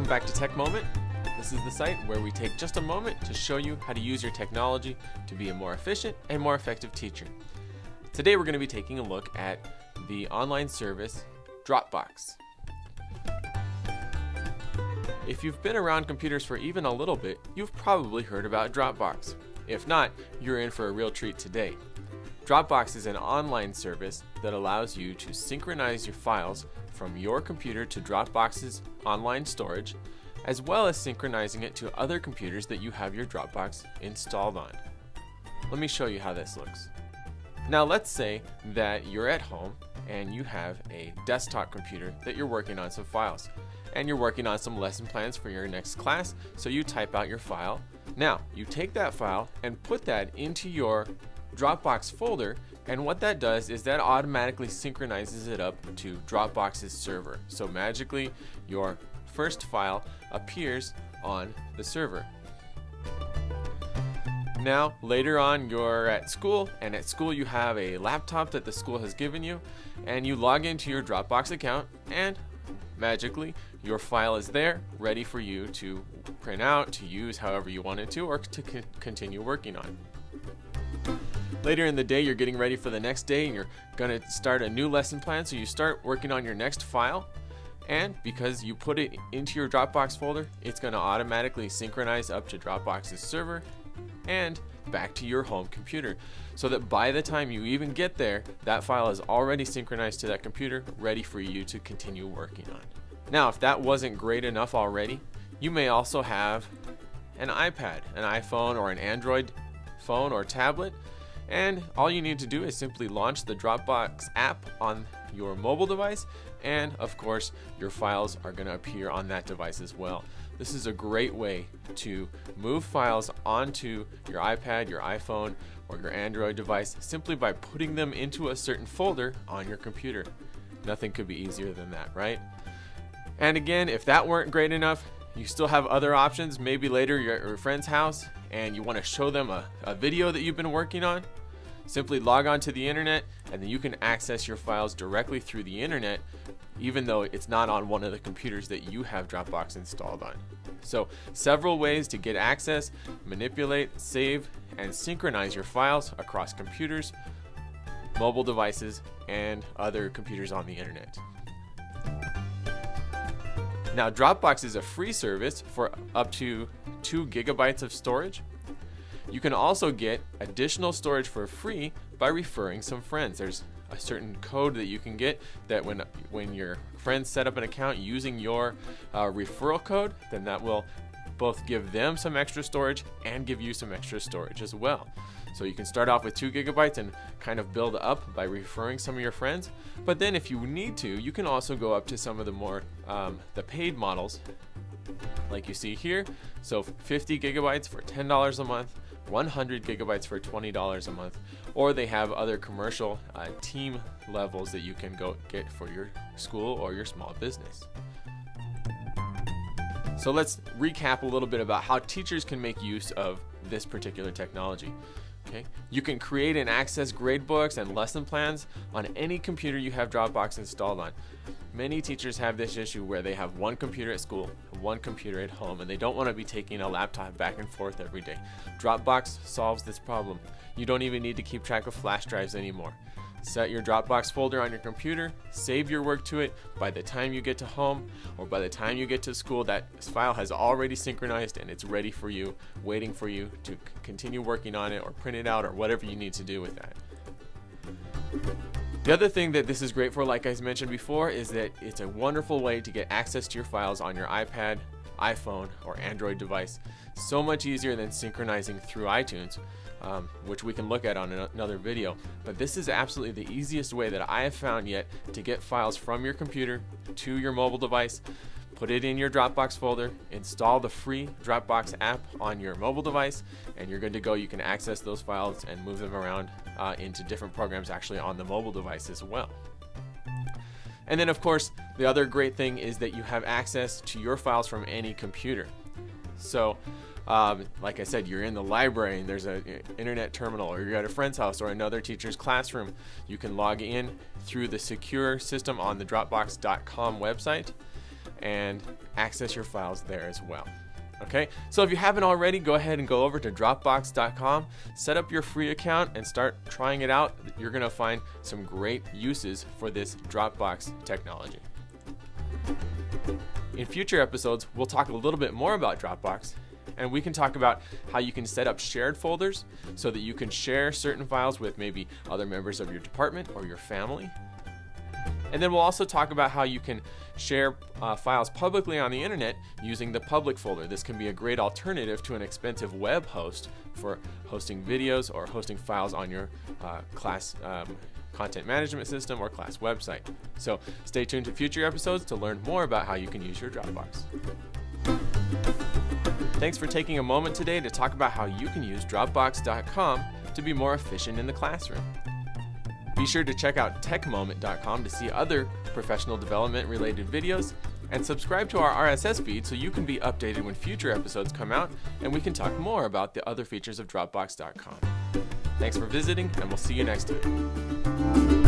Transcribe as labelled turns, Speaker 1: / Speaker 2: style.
Speaker 1: Welcome back to Tech Moment. This is the site where we take just a moment to show you how to use your technology to be a more efficient and more effective teacher. Today we're going to be taking a look at the online service Dropbox. If you've been around computers for even a little bit, you've probably heard about Dropbox. If not, you're in for a real treat today. Dropbox is an online service that allows you to synchronize your files from your computer to Dropbox's online storage, as well as synchronizing it to other computers that you have your Dropbox installed on. Let me show you how this looks. Now let's say that you're at home and you have a desktop computer that you're working on some files, and you're working on some lesson plans for your next class, so you type out your file. Now, you take that file and put that into your Dropbox folder, and what that does is that automatically synchronizes it up to Dropbox's server. So magically, your first file appears on the server. Now, later on, you're at school, and at school you have a laptop that the school has given you, and you log into your Dropbox account, and magically, your file is there, ready for you to print out, to use however you want it to, or to continue working on. Later in the day, you're getting ready for the next day, and you're going to start a new lesson plan, so you start working on your next file, and because you put it into your Dropbox folder, it's going to automatically synchronize up to Dropbox's server and back to your home computer, so that by the time you even get there, that file is already synchronized to that computer, ready for you to continue working on. Now, if that wasn't great enough already, you may also have an iPad, an iPhone, or an Android phone or tablet, and all you need to do is simply launch the Dropbox app on your mobile device, and of course your files are going to appear on that device as well. This is a great way to move files onto your iPad, your iPhone, or your Android device simply by putting them into a certain folder on your computer. Nothing could be easier than that, right? And again, if that weren't great enough, you still have other options. Maybe later you're at your friend's house and you want to show them a video that you've been working on. Simply log on to the internet, and then you can access your files directly through the internet, even though it's not on one of the computers that you have Dropbox installed on. So, several ways to get access, manipulate, save, and synchronize your files across computers, mobile devices, and other computers on the internet. Now, Dropbox is a free service for up to 2 gigabytes of storage. You can also get additional storage for free by referring some friends. There's a certain code that you can get that when your friends set up an account using your referral code, then that will both give them some extra storage and give you some extra storage as well. So you can start off with 2 gigabytes and kind of build up by referring some of your friends. But then if you need to, you can also go up to some of the more the paid models like you see here. So 50 gigabytes for $10 a month, 100 gigabytes for $20 a month, or they have other commercial team levels that you can go get for your school or your small business. So let's recap a little bit about how teachers can make use of this particular technology. Okay. You can create and access gradebooks and lesson plans on any computer you have Dropbox installed on. Many teachers have this issue where they have one computer at school, one computer at home, and they don't want to be taking a laptop back and forth every day. Dropbox solves this problem. You don't even need to keep track of flash drives anymore. Set your Dropbox folder on your computer, save your work to it. By the time you get to home or by the time you get to school, that file has already synchronized and it's ready for you, waiting for you to continue working on it or print it out or whatever you need to do with that. The other thing that this is great for, like I mentioned before, is that it's a wonderful way to get access to your files on your iPad, iPhone, or Android device. So much easier than synchronizing through iTunes, which we can look at on another video. But this is absolutely the easiest way that I have found yet to get files from your computer to your mobile device. Put it in your Dropbox folder, install the free Dropbox app on your mobile device, and you're good to go. You can access those files and move them around into different programs actually on the mobile device as well. And then of course, the other great thing is that you have access to your files from any computer. So like I said, you're in the library and there's an internet terminal, or you're at a friend's house or another teacher's classroom. You can log in through the secure system on the Dropbox.com website, and access your files there as well. Okay, so if you haven't already, go ahead and go over to Dropbox.com, set up your free account, and start trying it out. You're going to find some great uses for this Dropbox technology. In future episodes, we'll talk a little bit more about Dropbox, and we can talk about how you can set up shared folders so that you can share certain files with maybe other members of your department or your family. And then we'll also talk about how you can share files publicly on the internet using the public folder. This can be a great alternative to an expensive web host for hosting videos or hosting files on your class content management system or class website. So stay tuned to future episodes to learn more about how you can use your Dropbox. Thanks for taking a moment today to talk about how you can use Dropbox.com to be more efficient in the classroom. Be sure to check out techmoment.com to see other professional development related videos, and subscribe to our RSS feed so you can be updated when future episodes come out and we can talk more about the other features of Dropbox.com. Thanks for visiting, and we'll see you next time.